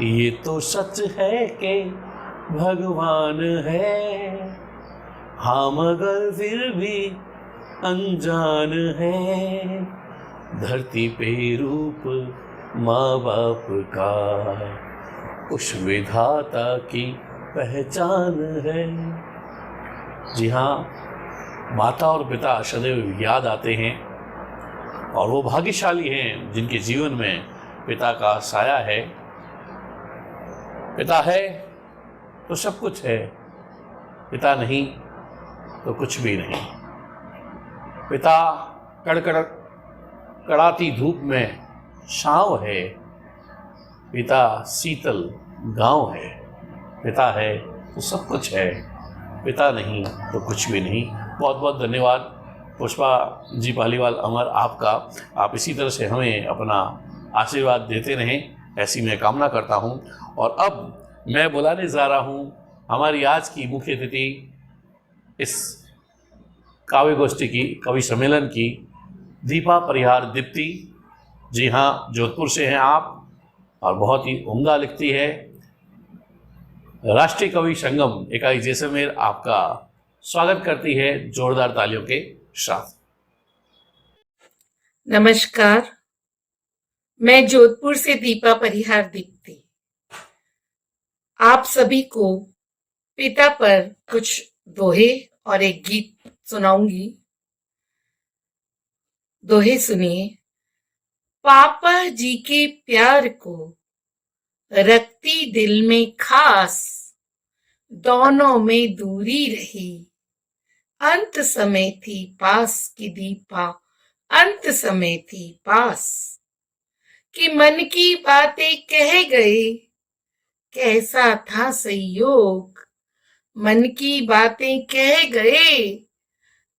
ये तो सच है कि भगवान है, हाँ मगर फिर भी अनजान है, धरती पे रूप माँ बाप का उस विधाता की पहचान है। जी हाँ, माता और पिता सदैव याद आते हैं और वो भाग्यशाली हैं जिनके जीवन में पिता का साया है। पिता है तो सब कुछ है, पिता नहीं तो कुछ भी नहीं। पिता कड़ाती धूप में छाँव है, पिता शीतल गांव है। पिता है तो सब कुछ है, पिता नहीं तो कुछ भी नहीं। बहुत बहुत धन्यवाद पुष्पा जी पालीवाल अमर आपका। आप इसी तरह से हमें अपना आशीर्वाद देते रहें, ऐसी मैं कामना करता हूं। और अब मैं बुलाने जा रहा हूं हमारी आज की मुख्य अतिथि, इस काव्य गोष्ठी की, कवि सम्मेलन की, दीपा परिहार दीप्ति। जी हाँ, जोधपुर से हैं आप और बहुत ही उम्दा लिखती है। राष्ट्रीय कवि संगम इकाई जैसलमेर आपका स्वागत करती है जोरदार तालियों के साथ। नमस्कार, मैं जोधपुर से दीपा परिहार दीप्ति आप सभी को पिता पर कुछ दोहे और एक गीत सुनाऊंगी। दोहे सुनिए। पापा जी के प्यार को रखती दिल में खास, दोनों में दूरी रही, अंत समय थी पास की दीपा, अंत समय थी पास। कि मन की बातें कह गए, कैसा था संयोग, मन की बातें कह गए,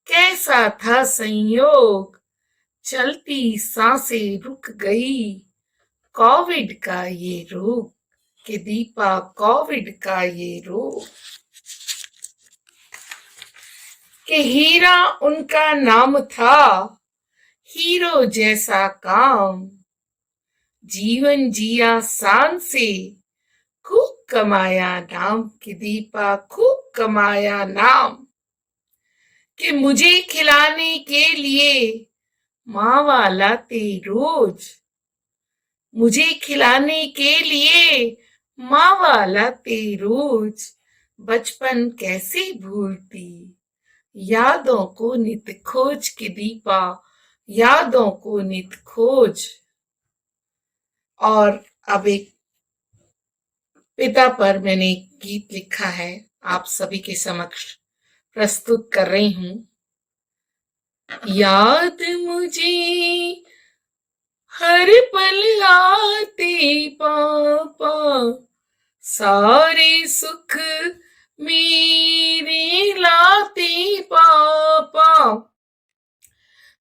कैसा था संयोग, चलती सांसें रुक गई, कोविड का ये रोग, कि दीपा कोविड का ये रोग। कि हीरा उनका नाम था, हीरो जैसा काम, जीवन जिया शान से, खूब कमाया नाम, कि दीपा खूब कमाया नाम। कि मुझे खिलाने के लिए मावा लाते रोज, मुझे खिलाने के लिए मावा लाते रोज, बचपन कैसे भूलती, यादों को नित खोज, की दीपा यादों को नित खोज। और अब एक पिता पर मैंने एक गीत लिखा है, आप सभी के समक्ष प्रस्तुत कर रही हूं। याद मुझे हर पल आते पापा, सारे सुख मेरे लाते पापा,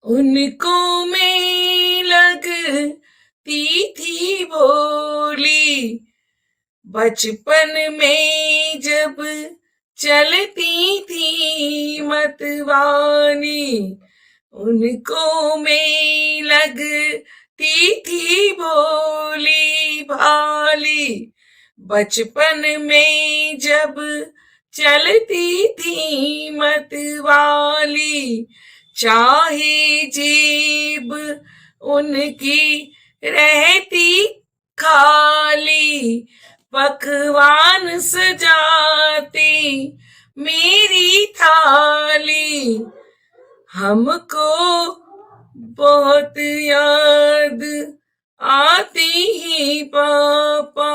उनको मैं लगती थी भोली, बचपन में जब चलती थी मतवानी, उनको मैं लगती थी भोली भाली, बचपन में जब चलती थी मतवाली। चाहे जेब उनकी रहती खाली, पकवान सजाती मेरी थाली, हमको बहुत याद आती ही पापा,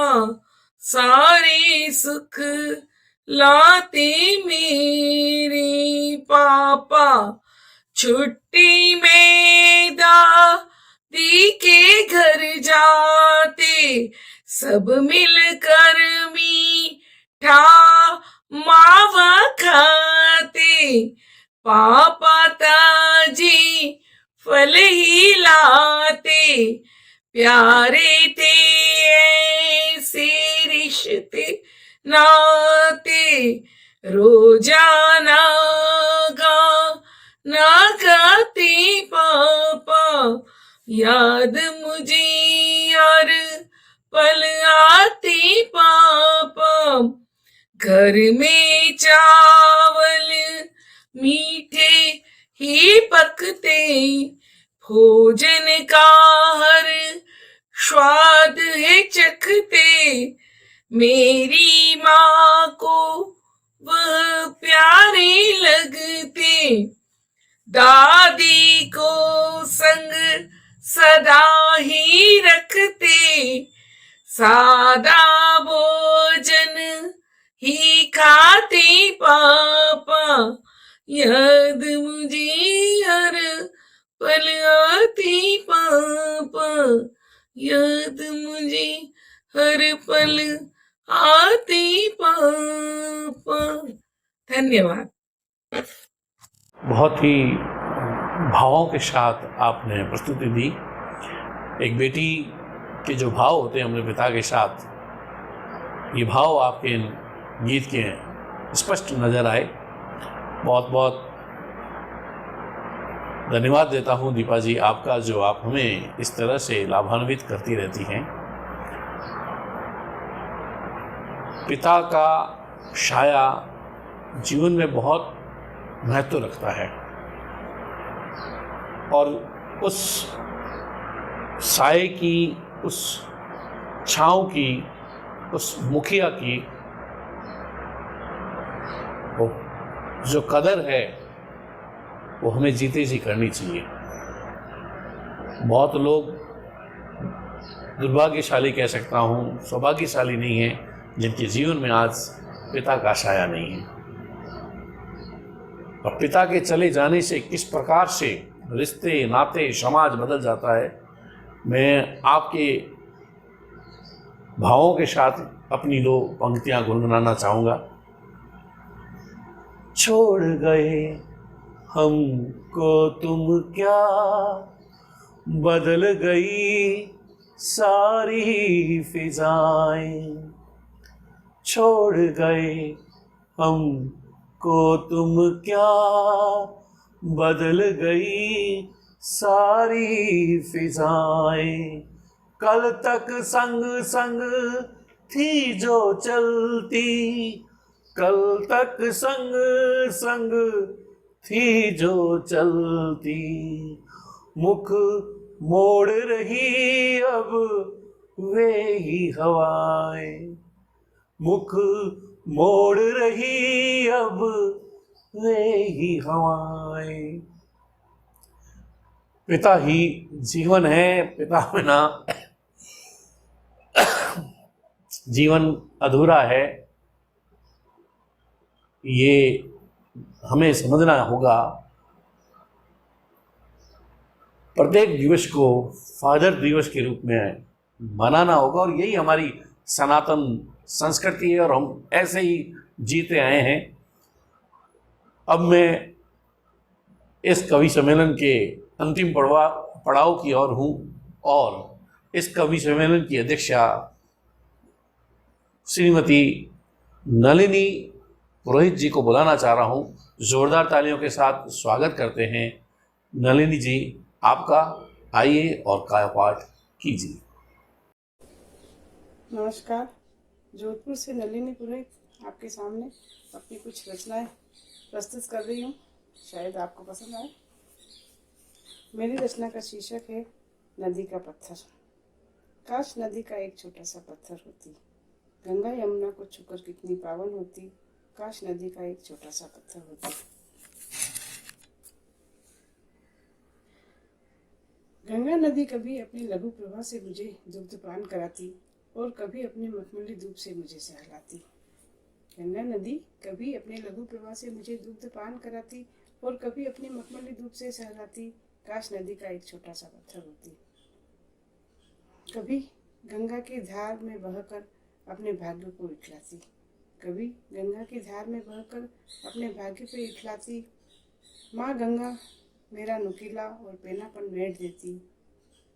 सारे सुख लाते मेरे पापा। छुट्टी में दादी के घर जाते, सब मिलकर मीठा मावा खाते, पापा ताजी फल ही लाते, प्यारे थे ऐसे रिश्ते नाते, रोजाना गाना गाते पापा, याद मुझे हर पल आते पापा। घर में चावल मीठे ही पकते, भोजन का हर स्वाद है चखते, मेरी माँ को वह प्यारे लगते, दादी को संग सदा ही रखते, सादा भोजन ही खाते पापा, याद मुझे हर पल आती पापा, याद मुझे हर पल आती पापा। धन्यवाद। बहुत ही भावों के साथ आपने प्रस्तुति दी। एक बेटी के जो भाव होते हैं अपने पिता के साथ, ये भाव आपके गीत के स्पष्ट नज़र आए। बहुत बहुत धन्यवाद देता हूँ दीपा जी आपका, जो आप हमें इस तरह से लाभान्वित करती रहती हैं। पिता का साया जीवन में बहुत महत्व रखता है और उस साये की, उस छाँव की, उस मुखिया की वो जो कदर है वो हमें जीते जी करनी चाहिए। बहुत लोग दुर्भाग्यशाली कह सकता हूँ, सौभाग्यशाली नहीं है जिनके जीवन में आज पिता का साया नहीं है। और पिता के चले जाने से किस प्रकार से रिश्ते, नाते, समाज बदल जाता है, मैं आपके भावों के साथ अपनी दो पंक्तियां गुनगुनाना चाहूँगा। छोड़ गए हमको तुम क्या, बदल गई सारी फिजाएं। छोड़ गए हमको तुम क्या, बदल गई सारी फिजाएं। कल तक संग संग थी जो चलती, कल तक संग संग थी जो चलती। मुख मोड़ रही अब वे ही हवाएं, मुख मोड़ रही अब वे ही हवाएं। पिता ही जीवन है, पिता बिना जीवन अधूरा है। ये हमें समझना होगा। प्रत्येक दिवस को फादर दिवस के रूप में मनाना होगा और यही हमारी सनातन संस्कृति है और हम ऐसे ही जीते आए हैं। अब मैं इस कवि सम्मेलन के अंतिम पड़ाव की ओर हूँ और इस कवि सम्मेलन की अध्यक्षा श्रीमती नलिनी पुरोहित जी को बुलाना चाह रहा हूँ। जोरदार तालियों के साथ स्वागत करते हैं। नलिनी जी, आपका आइए और कायापाठ कीजिए। नमस्कार, जोधपुर से नलिनी पुरोहित आपके सामने अपनी कुछ रचनाएं प्रस्तुत कर रही हूँ, शायद आपको पसंद आए। मेरी रचना का शीर्षक है नदी का पत्थर। काश नदी का एक छोटा सा पत्थर होती, गंगा यमुना को छूकर कितनी पावन होती। काश नदी का एक छोटा सा पत्थर होती। गंगा नदी कभी अपने लघु प्रवाह से मुझे दुग्धपान कराती और कभी अपने मखमली धूप से मुझे सहलाती। गंगा नदी कभी अपने लघु प्रवाह से मुझे दुग्धपान कराती और कभी अपने मखमली धूप से सहलाती। काश नदी का एक छोटा सा पत्थर होती। कभी गंगा की धार में बहकर अपने भाग्य को इखलाती, कभी गंगा की धार में बहकर अपने भाग्य पे इखलाती। माँ गंगा मेरा नुकीला और पेनापन मेट देती,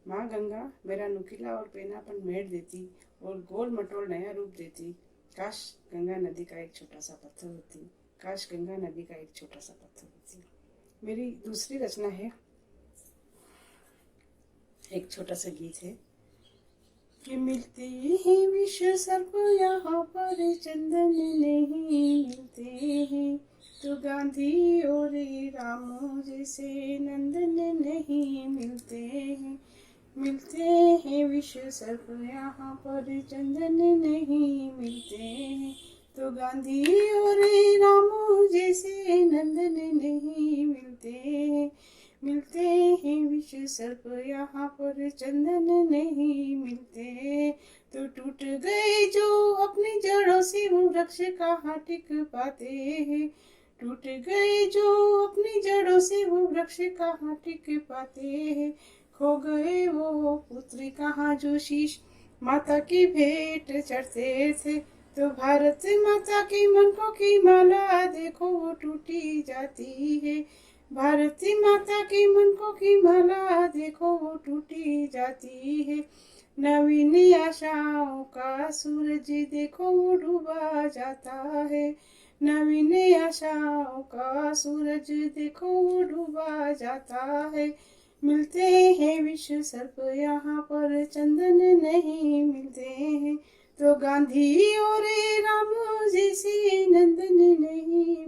माँ गंगा मेरा नुकीला और पेनापन मेट देती और गोल मटोल नया रूप देती। काश गंगा नदी का एक छोटा सा पत्थर होती, काश गंगा नदी का एक छोटा सा पत्थर होती। मेरी दूसरी रचना है, एक छोटा सा गीत है कि मिलते हैं विश्व सर्प यहाँ पर चंदन नहीं मिलते हैं, तो गांधी और रामो जैसे नंदन नहीं मिलते हैं। मिलते हैं विश्व सर्प यहाँ पर चंदन नहीं मिलते हैं, तो गांधी और रामो जैसे नंदन नहीं मिलते हैं। मिलते हैं विश्व सर्प यहाँ पर चंदन नहीं मिलते, तो टूट गए जो अपनी जड़ों से वो वृक्ष कहाँ टिक पाते हैं। टूट गए जो अपनी जड़ों से वो वृक्ष कहाँ टिक पाते हैं। खो गए वो पुत्री कहाँ जो शीश माता की भेंट चढ़ते थे, तो भारत माता की मनकों की माला देखो वो टूटी जाती है। भारती माता की मनकों की माला देखो वो टूटी जाती है। नवीन आशाओं का सूरज देखो वो डूबा जाता है। नवीन आशाओं का सूरज देखो वो डूबा जाता है। मिलते हैं विश्व सर्प यहाँ पर चंदन नहीं मिलते हैं, तो गांधी और राम जैसे नंदन नहीं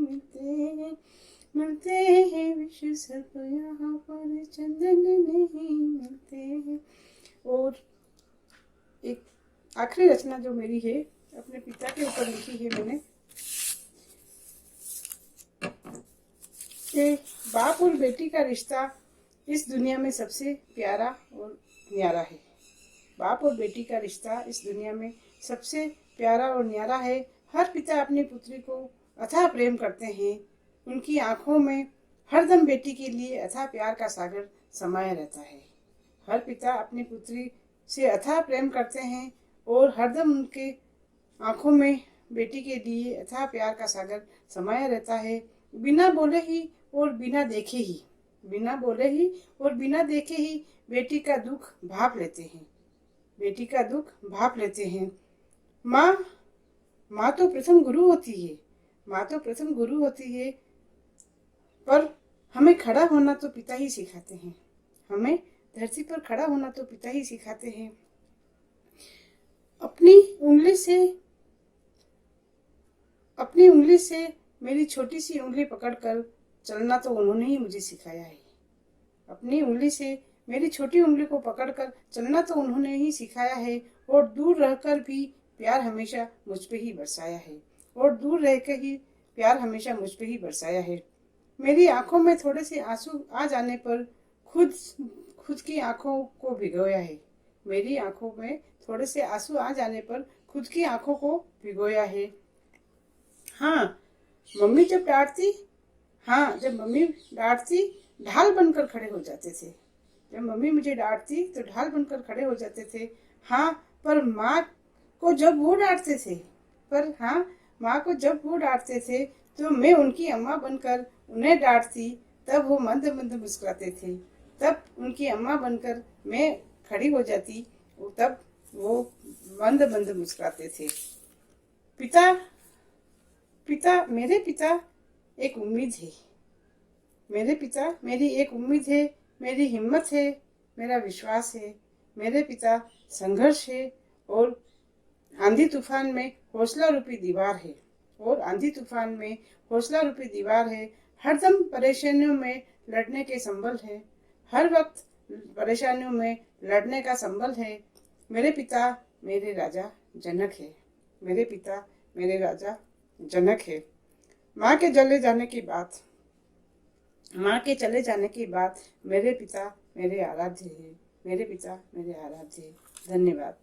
मिलते हैं विश्व सर्प यहाँ पर चंदन नहीं मिलते हैं। और एक आखिरी रचना जो मेरी है अपने पिता के ऊपर लिखी है मैंने, कि बाप और बेटी का रिश्ता इस दुनिया में सबसे प्यारा और न्यारा है। बाप और बेटी का रिश्ता इस दुनिया में सबसे प्यारा और न्यारा है। हर पिता अपनी पुत्री को अथाह प्रेम करते हैं। उनकी आंखों में हरदम बेटी के लिए अथाह प्यार का सागर समाया रहता है। हर पिता अपनी पुत्री से अथाह प्रेम करते हैं और हरदम उनके आंखों में बेटी के लिए अथाह प्यार का सागर समाया रहता है। बिना बोले ही और बिना देखे ही, बिना बोले ही और बिना देखे ही बेटी का दुख भाप लेते हैं, बेटी का दुख भाप लेते हैं। माँ तो प्रथम गुरु होती है, माँ तो प्रथम गुरु होती है, पर हमें खड़ा होना तो पिता ही सिखाते हैं। हमें धरती पर खड़ा होना तो पिता ही सिखाते हैं। अपनी उंगली से मेरी छोटी सी उंगली पकड़कर चलना तो उन्होंने ही मुझे सिखाया है। अपनी उंगली से मेरी छोटी उंगली को पकड़कर चलना तो उन्होंने ही सिखाया है। और दूर रहकर भी प्यार हमेशा मुझ पे ही बरसाया है, और दूर रहकर ही प्यार हमेशा मुझ पे ही बरसाया है। मेरी आंखों में थोड़े से आंसू आ जाने पर खुद की आंखों को भिगोया है। मेरी आंखों में थोड़े से आंसू आ जाने पर खुद की आंखों को भिगोया है। हाँ, मम्मी जब मम्मी डांटती ढाल बनकर खड़े हो जाते थे। जब मम्मी मुझे डांटती तो ढाल बनकर खड़े हो जाते थे। हाँ, पर माँ को जब वो डांटते थे तो मैं उनकी अम्मा बनकर उन्हें डांटती, तब वो मंद मंद मुस्कुराते थे। तब उनकी अम्मा बनकर मैं खड़ी हो जाती, तब वो मंद मंद मुस्कुराते थे। मेरे पिता एक उम्मीद है। मेरे पिता मेरी एक उम्मीद है, मेरी हिम्मत है, मेरा विश्वास है। मेरे पिता संघर्ष है और आंधी तूफान में हौसला रूपी दीवार है, और आंधी तूफान में हौसला रूपी दीवार है। हरदम परेशानियों में लड़ने के संबल है, हर वक्त परेशानियों में लड़ने का संबल है। मेरे पिता मेरे राजा जनक है। मेरे पिता मेरे राजा जनक है। माँ के चले जाने के बाद मेरे पिता मेरे आराध्य है। मेरे पिता मेरे आराध्य है। धन्यवाद।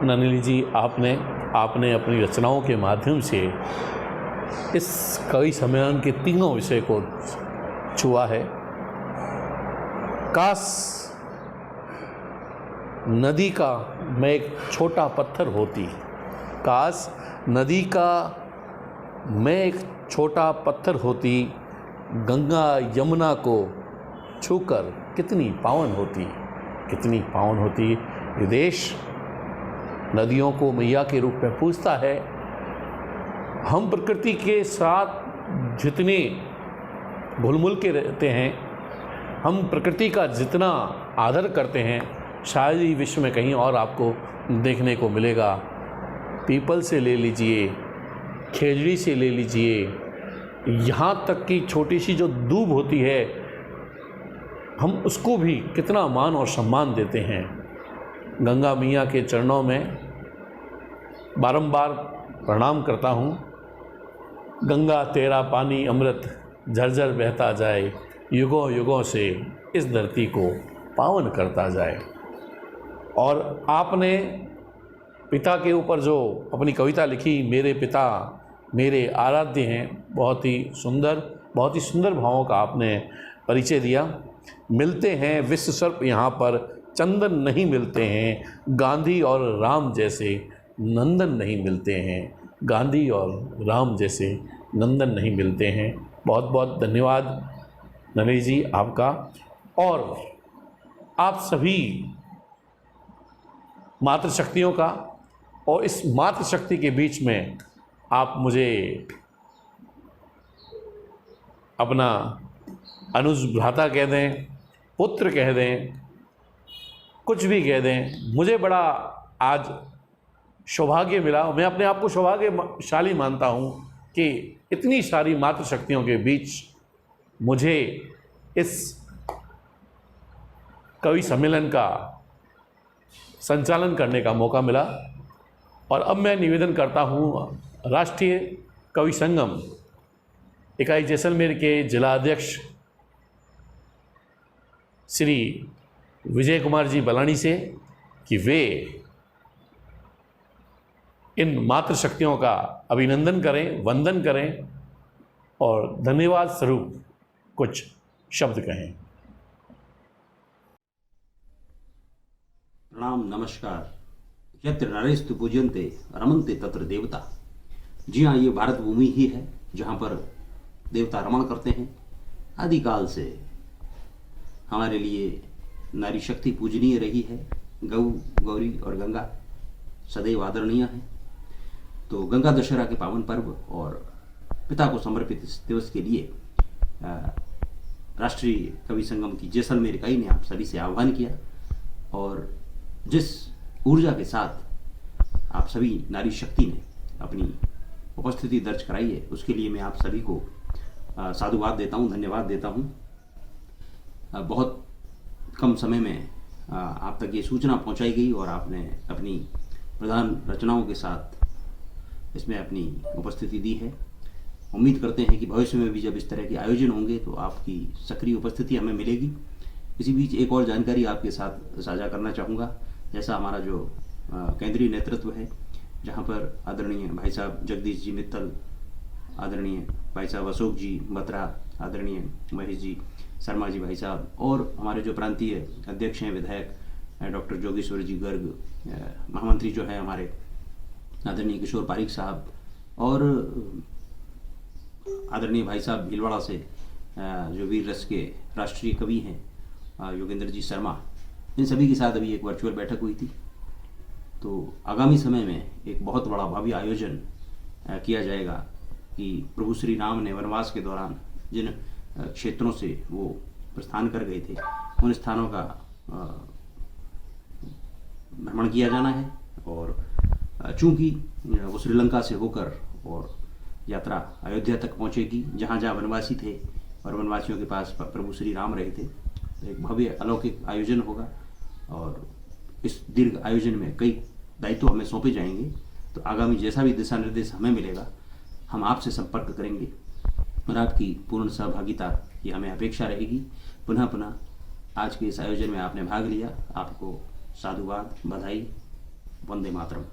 नलिनी जी, आपने अपनी रचनाओं के माध्यम से इस कवि सम्मेलन के तीनों विषय को छुआ है। काश नदी का मैं एक छोटा पत्थर होती, काश नदी का मैं एक छोटा पत्थर होती, गंगा यमुना को छूकर कितनी पावन होती, कितनी पावन होती। ये देश नदियों को मैया के रूप में पूजता है। हम प्रकृति के साथ जितने घुल मिल के रहते हैं, हम प्रकृति का जितना आदर करते हैं, शायद ही विश्व में कहीं और आपको देखने को मिलेगा। पीपल से ले लीजिए, खेजड़ी से ले लीजिए, यहाँ तक कि छोटी सी जो दूब होती है, हम उसको भी कितना मान और सम्मान देते हैं। गंगा मैया के चरणों में बारंबार प्रणाम करता हूँ। गंगा तेरा पानी अमृत झरझर बहता जाए, युगों युगों से इस धरती को पावन करता जाए। और आपने पिता के ऊपर जो अपनी कविता लिखी, मेरे पिता मेरे आराध्य हैं, बहुत ही सुंदर भावों का आपने परिचय दिया। मिलते हैं विश्व सर्प यहाँ पर चंदन नहीं मिलते हैं, गांधी और राम जैसे नंदन नहीं मिलते हैं, गांधी और राम जैसे नंदन नहीं मिलते हैं। बहुत बहुत धन्यवाद नलिनी जी आपका। और आप सभी मातृशक्तियों का, और इस मातृशक्ति के बीच में आप मुझे अपना अनुज भ्राता कह दें, पुत्र कह दें, कुछ भी कह दें, मुझे बड़ा आज सौभाग्य मिला। मैं अपने आप को सौभाग्यशाली मानता हूँ कि इतनी सारी मातृशक्तियों के बीच मुझे इस कवि सम्मेलन का संचालन करने का मौका मिला। और अब मैं निवेदन करता हूँ राष्ट्रीय कवि संगम इकाई जैसलमेर के जिला अध्यक्ष श्री विजय कुमार जी बलानी से कि वे इन मातृशक्तियों का अभिनंदन करें, वंदन करें और धन्यवाद स्वरूप कुछ शब्द कहें। प्रणाम, नमस्कार। यत्र नरेस्तु पूज्यन्ते रमन्ते तत्र देवता। जी हाँ, ये भारत भूमि ही है जहाँ पर देवता रमण करते हैं। आदिकाल से हमारे लिए नारी शक्ति पूजनीय रही है। गौ, गौरी और गंगा सदैव आदरणीय है। तो गंगा दशहरा के पावन पर्व और पिता को समर्पित इस दिवस के लिए राष्ट्रीय कवि संगम की जैसलमेर इकाई ने आप सभी से आह्वान किया। और जिस ऊर्जा के साथ आप सभी नारी शक्ति ने अपनी उपस्थिति दर्ज कराई है, उसके लिए मैं आप सभी को साधुवाद देता हूँ, धन्यवाद देता हूँ। बहुत कम समय में आप तक ये सूचना पहुँचाई गई और आपने अपनी प्रधान रचनाओं के साथ इसमें अपनी उपस्थिति दी है। उम्मीद करते हैं कि भविष्य में भी जब इस तरह के आयोजन होंगे तो आपकी सक्रिय उपस्थिति हमें मिलेगी। इसी बीच एक और जानकारी आपके साथ साझा करना चाहूँगा। जैसा हमारा जो केंद्रीय नेतृत्व है, जहाँ पर आदरणीय भाई साहब जगदीश जी मित्तल, आदरणीय भाई साहब अशोक जी बत्रा, आदरणीय महेश जी शर्मा जी भाई साहब, और हमारे जो प्रांतीय अध्यक्ष हैं विधायक डॉक्टर जोगेश्वर जी गर्ग, महामंत्री जो है हमारे आदरणीय किशोर पारिक साहब, और आदरणीय भाई साहब भीलवाड़ा से जो वीर रस के राष्ट्रीय कवि हैं योगेंद्र जी शर्मा, इन सभी के साथ अभी एक वर्चुअल बैठक हुई थी। तो आगामी समय में एक बहुत बड़ा भव्य आयोजन किया जाएगा कि प्रभु श्री राम ने वनवास के दौरान जिन क्षेत्रों से वो प्रस्थान कर गए थे, उन स्थानों का भ्रमण किया जाना है। और चूंकि वो श्रीलंका से होकर और यात्रा अयोध्या तक पहुंचेगी, जहां जहां वनवासी थे और वनवासियों के पास प्रभु श्री राम रहे थे। तो एक भव्य अलौकिक आयोजन होगा और इस दीर्घ आयोजन में कई दायित्व हमें सौंपे जाएंगे। तो आगामी जैसा भी दिशा निर्देश हमें मिलेगा, हम आपसे संपर्क करेंगे और आपकी पूर्ण सहभागिता की हमें अपेक्षा रहेगी। पुनः आज के इस आयोजन में आपने भाग लिया, आपको साधुवाद, बधाई, वंदे मातरम।